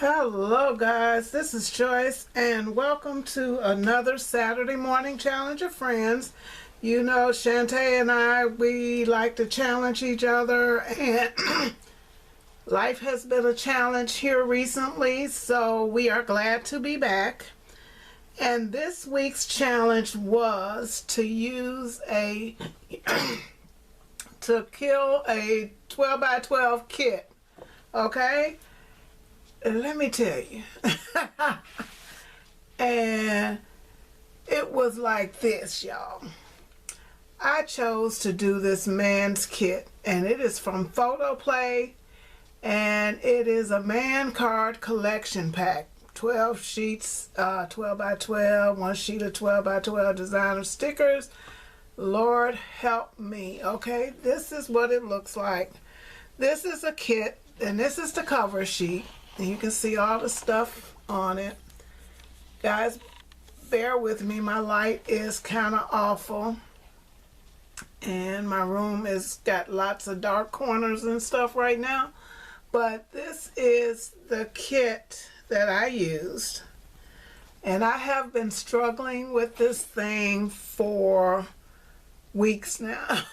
Hello guys, this is Joyce and welcome to another Saturday morning challenge of friends. You know, Shantae and I, we like to challenge each other, and life has been a challenge here recently, so we are glad to be back. And this week's challenge was to use to kill a 12 by 12 kit. Okay? Let me tell you. And it was like this, y'all. I chose to do this man's kit, and it is from Photo Play, and it is a man card collection pack. 12 sheets, 12 by 12, one sheet of 12 by 12 designer stickers. Lord help me. Okay, this is what it looks like. This is a kit, and this is the cover sheet. And you can see all the stuff on it. Guys, bear with me. My light is kind of awful. And my room has got lots of dark corners and stuff right now. But this is the kit that I used. And I have been struggling with this thing for weeks now.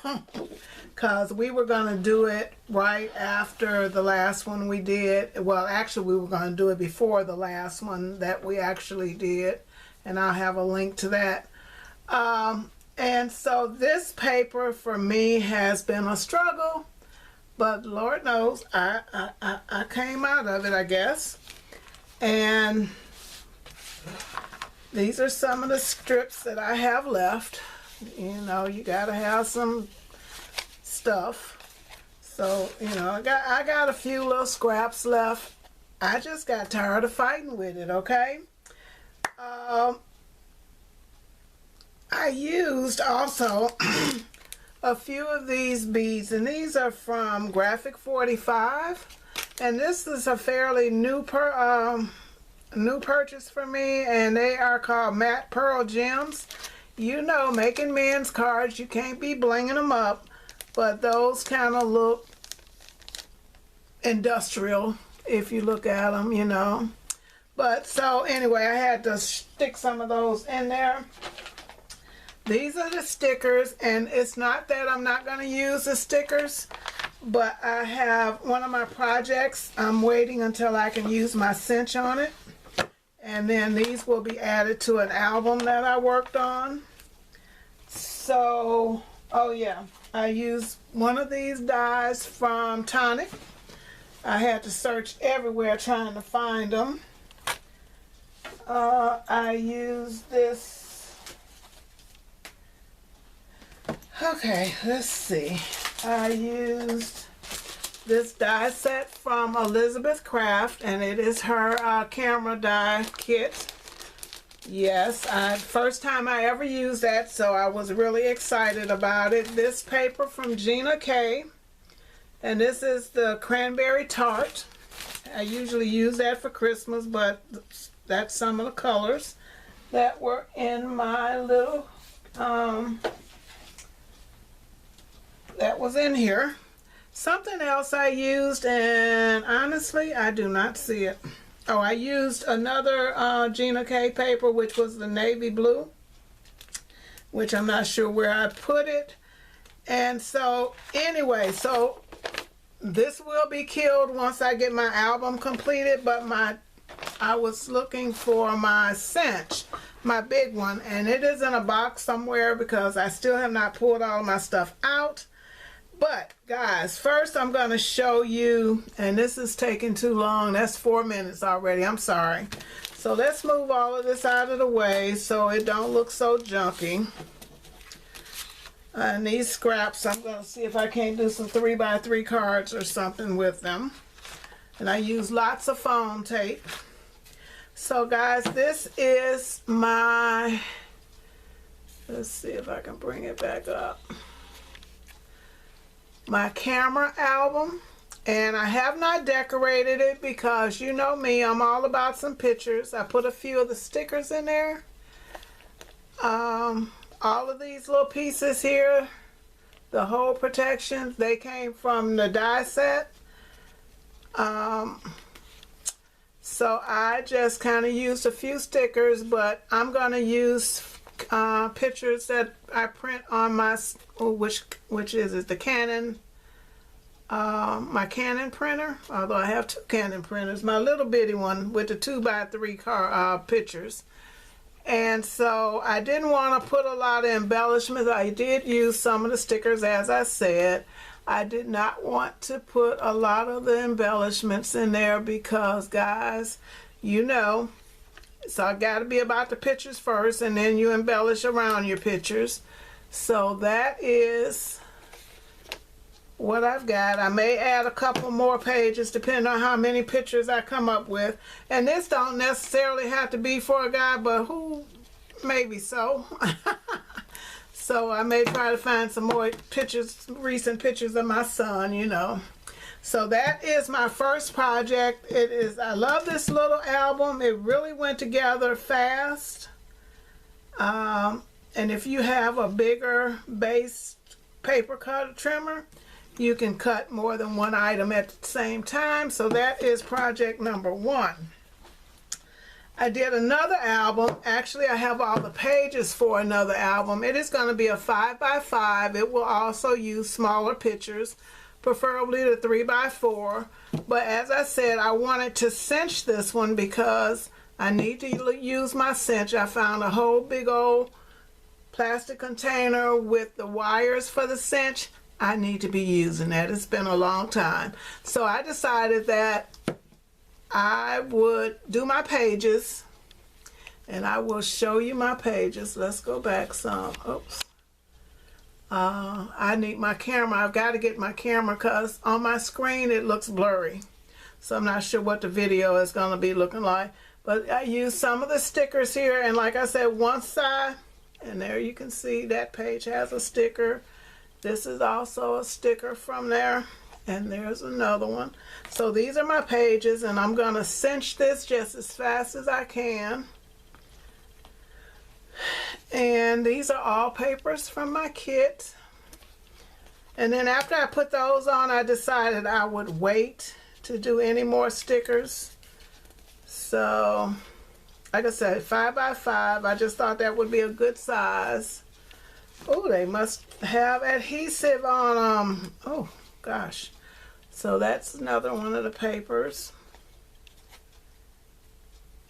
Because we were going to do it right after the last one we did. Well, actually, we were going to do it before the last one that we actually did. And I'll have a link to that. And so this paper for me has been a struggle. But Lord knows, I came out of it, I guess. And these are some of the strips that I have left. You know, you got to have some stuff. So, you know, I got a few little scraps left. I just got tired of fighting with it, okay? I used also a few of these beads, and these are from Graphic 45, and this is a fairly new purchase for me, and they are called matte pearl gems. You know, making men's cards, you can't be blinging them up. But those kind of look industrial if you look at them, you know. But so anyway, I had to stick some of those in there. These are the stickers, and it's not that I'm not going to use the stickers, but I have one of my projects. I'm waiting until I can use my cinch on it. And then these will be added to an album that I worked on. So, oh yeah. I used one of these dies from Tonic. I had to search everywhere trying to find them. I used this. Okay, let's see. I used this die set from Elizabeth Craft, and it is her camera die kit. Yes, first time I ever used that, so I was really excited about it. This paper from Gina K, and this is the cranberry tart. I usually use that for Christmas, but that's some of the colors that were in my little, that was in here. Something else I used, and honestly, I do not see it. Oh, I used another Gina K paper, which was the navy blue, which I'm not sure where I put it. And so, anyway, so this will be killed once I get my album completed, but I was looking for my cinch, my big one, and it is in a box somewhere because I still have not pulled all my stuff out. But guys, first I'm going to show you, and this is taking too long. That's 4 minutes already. I'm sorry. So let's move all of this out of the way so it don't look so junky. And these scraps, I'm going to see if I can't do some 3x3 cards or something with them. And I use lots of foam tape. So guys, this is my, let's see if I can bring it back up. My camera album, and I have not decorated it because you know me, I'm all about some pictures. I put a few of the stickers in there. All of these little pieces here, the hole protections, they came from the die set. So I just kind of used a few stickers, but I'm going to use pictures that I print on my, which is it, the Canon, my Canon printer, although I have two Canon printers, my little bitty one with the 2x3 pictures. And so I didn't want to put a lot of embellishments. I did use some of the stickers, as I said. I did not want to put a lot of the embellishments in there because, guys, you know, so I got to be about the pictures first, and then you embellish around your pictures. So that is what I've got. I may add a couple more pages depending on how many pictures I come up with. And this don't necessarily have to be for a guy, but who, maybe so. So I may try to find some more pictures, recent pictures of my son, you know. So that is my first project. It is, I love this little album. It really went together fast. And if you have a bigger base paper cutter trimmer, you can cut more than one item at the same time. So that is project number 1. I did another album. Actually, I have all the pages for another album. It is going to be a 5x5. It will also use smaller pictures, preferably the 3x4. But as I said, I wanted to cinch this one because I need to use my cinch. I found a whole big old plastic container with the wires for the cinch. I need to be using that. It's been a long time. So I decided that I would do my pages, and I will show you my pages. Let's go back some. Oops. I need my camera. I've got to get my camera because on my screen it looks blurry. So I'm not sure what the video is going to be looking like. But I used some of the stickers here, and like I said, one side, and there you can see that page has a sticker. This is also a sticker from there. And there's another one. So these are my pages, and I'm going to cinch this just as fast as I can. And these are all papers from my kit. And then after I put those on, I decided I would wait to do any more stickers. So, like I said, 5x5. I just thought that would be a good size. Oh, they must have adhesive on oh gosh. So that's another one of the papers.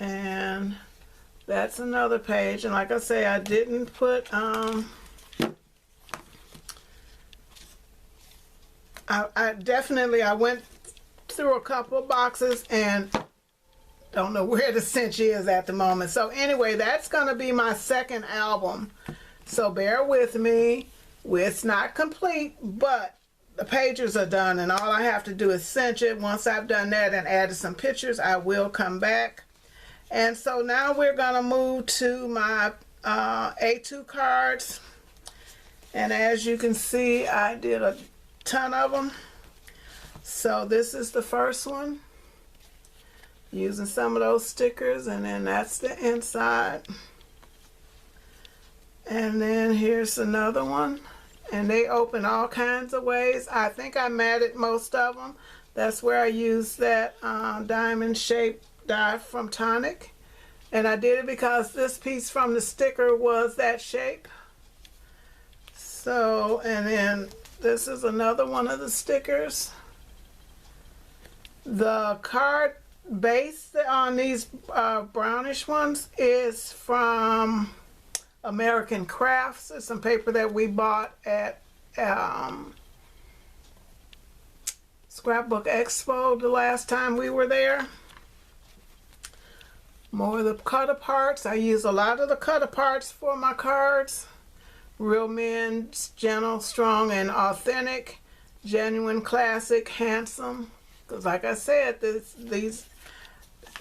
And that's another page. And like I say, I didn't put I went through a couple of boxes and don't know where the cinch is at the moment. So anyway, that's gonna be my second album. So bear with me. It's not complete, but the pages are done, and all I have to do is cinch it. Once I've done that and added some pictures, I will come back. And so now we're going to move to my A2 cards. And as you can see, I did a ton of them. So this is the first one, using some of those stickers, and then that's the inside. And then here's another one. And they open all kinds of ways. I think I matted most of them. That's where I used that diamond shaped die from Tonic. And I did it because this piece from the sticker was that shape. So, and then this is another one of the stickers. The card base on these brownish ones is from American Crafts. It's some paper that we bought at Scrapbook Expo the last time we were there. More of the cutter parts. I use a lot of the cutter parts for my cards. Real Men, Gentle, Strong, and Authentic. Genuine, Classic, Handsome. Because like I said,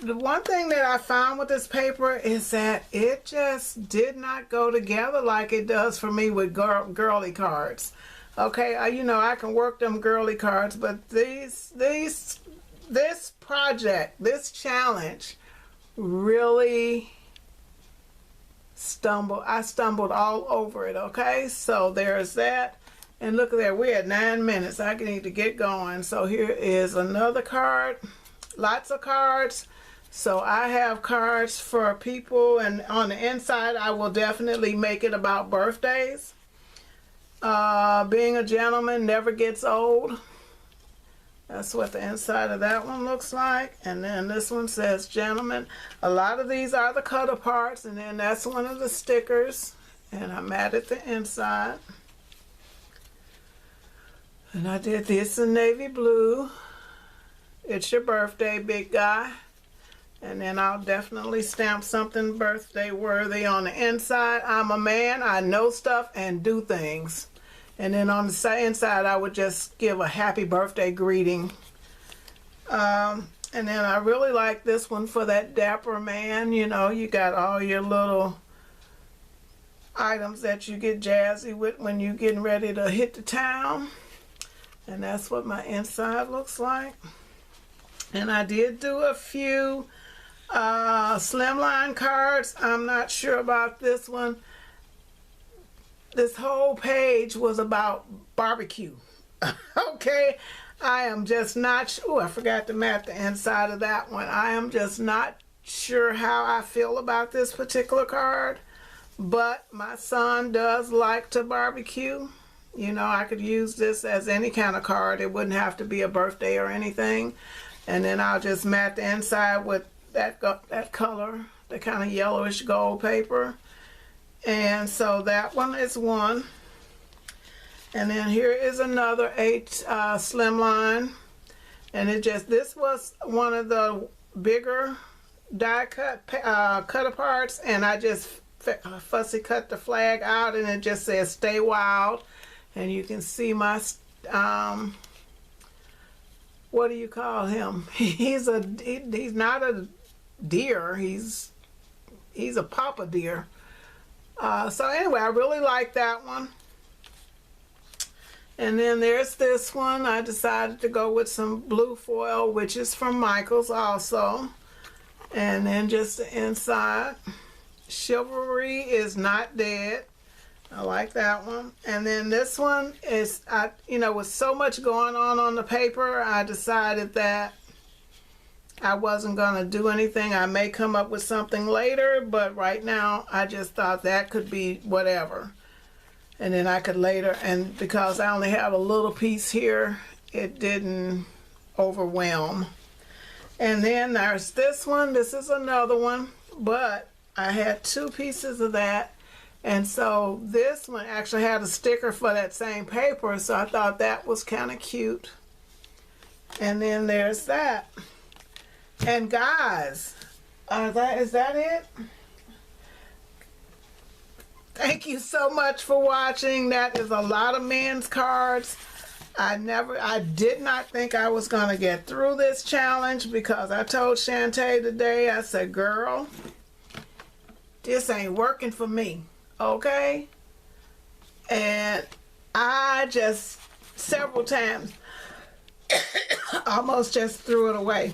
the one thing that I found with this paper is that it just did not go together like it does for me with girly cards. Okay, you know, I can work them girly cards, but this project, this challenge, really I stumbled all over it. Okay, so there's that. And look at there, we're at 9 minutes. I need to get going. So here is another card. Lots of cards. So I have cards for people, and on the inside I will definitely make it about birthdays. Being a gentleman never gets old. That's what the inside of that one looks like. And then this one says gentleman. A lot of these are the cut aparts, and then that's one of the stickers. And I'm added the inside. And I did this in navy blue. It's your birthday, big guy. And then I'll definitely stamp something birthday worthy on the inside. I'm a man, I know stuff and do things. And then on the inside, I would just give a happy birthday greeting. And then I really like this one for that dapper man. You know, you got all your little items that you get jazzy with when you're getting ready to hit the town. And that's what my inside looks like. And I did do a few slimline cards. I'm not sure about this one. This whole page was about barbecue. Okay, I am just not oh, I forgot to mat the inside of that one. I am just not sure how I feel about this particular card, but my son does like to barbecue. You know, I could use this as any kind of card. It wouldn't have to be a birthday or anything. And then I'll just mat the inside with that color, the kind of yellowish gold paper. And so that one is one. And then here is another 8 slimline. And this was one of the bigger die cut aparts, and I just fussy cut the flag out, and it just says stay wild. And you can see my what do you call him? He's not a deer, he's a papa deer. So anyway, I really like that one. And then there's this one. I decided to go with some blue foil, which is from Michael's also. And then just the inside. Chivalry is not dead. I like that one. And then this one is, with so much going on the paper, I decided that I wasn't going to do anything. I may come up with something later, but right now I just thought that could be whatever. And then I could later, and because I only have a little piece here, it didn't overwhelm. And then there's this one. This is another one, but I had 2 pieces of that. And so this one actually had a sticker for that same paper, so I thought that was kind of cute. And then there's that. And guys, is that it? Thank you so much for watching. That is a lot of men's cards. I did not think I was going to get through this challenge, because I told Shantae today, I said, girl, this ain't working for me, okay? And I just, several times, almost just threw it away.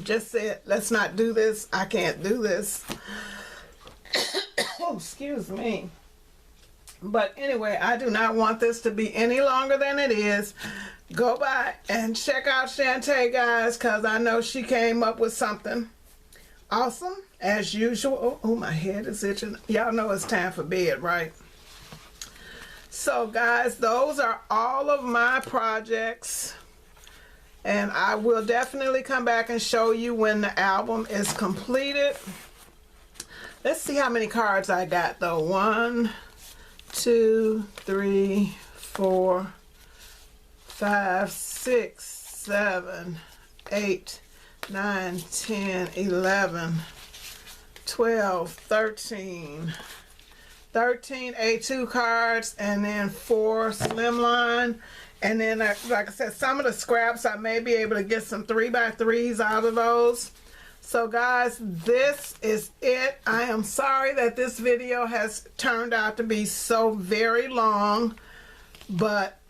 Just said, let's not do this. I can't do this. Oh, excuse me. But anyway, I do not want this to be any longer than it is. Go by and check out Shantae, guys, because I know she came up with something awesome, as usual. Oh, my head is itching. Y'all know it's time for bed, right? So, guys, those are all of my projects. And I will definitely come back and show you when the album is completed. Let's see how many cards I got, though. 1, 2, 3, 4, 5, 6, 7, 8, 9, 10, 11, 12, 13. 13 A2 cards, and then 4 slimline. And then, like I said, some of the scraps, I may be able to get some 3x3s out of those. So guys, this is it. I am sorry that this video has turned out to be so very long, but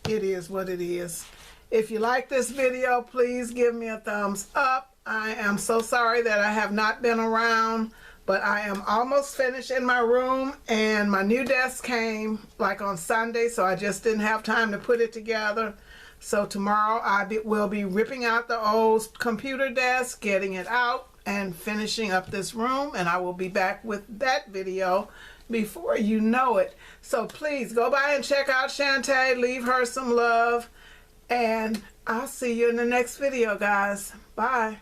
it is what it is. If you like this video, please give me a thumbs up. I am so sorry that I have not been around, but I am almost finished in my room, and my new desk came like on Sunday, so I just didn't have time to put it together. So tomorrow will be ripping out the old computer desk, getting it out, and finishing up this room, and I will be back with that video before you know it. So please go by and check out Shantae, leave her some love, and I'll see you in the next video, guys. Bye.